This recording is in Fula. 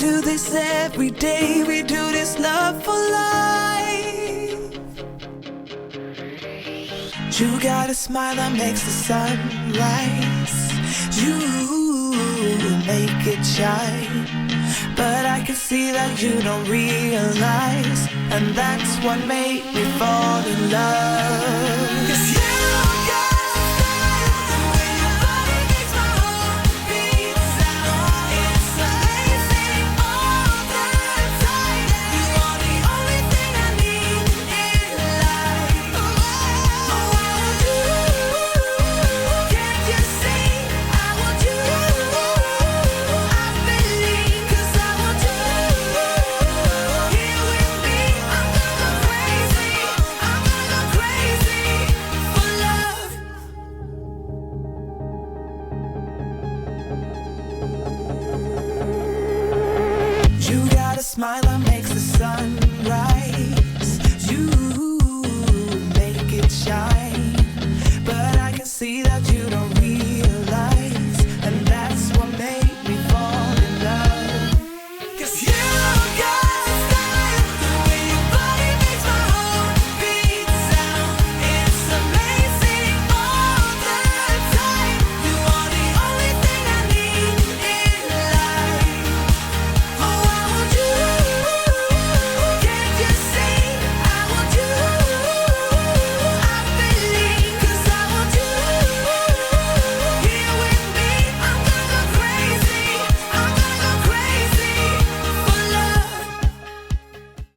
do this every day. We do this love for life. You got a smile that makes the sun rise. You make it shine. But I can see that you don't realize, and that's what made me fall in love. 'Cause you got style, the way your body makes my heart beat sound. It's amazing all the time. You are the only thing I need in life. Oh, I want you. Can't you see? I want you. I believe, 'cause I want you here with me. I'm gonna go crazy. I'm gonna go crazy for love. You got a smile that makes the sun rise.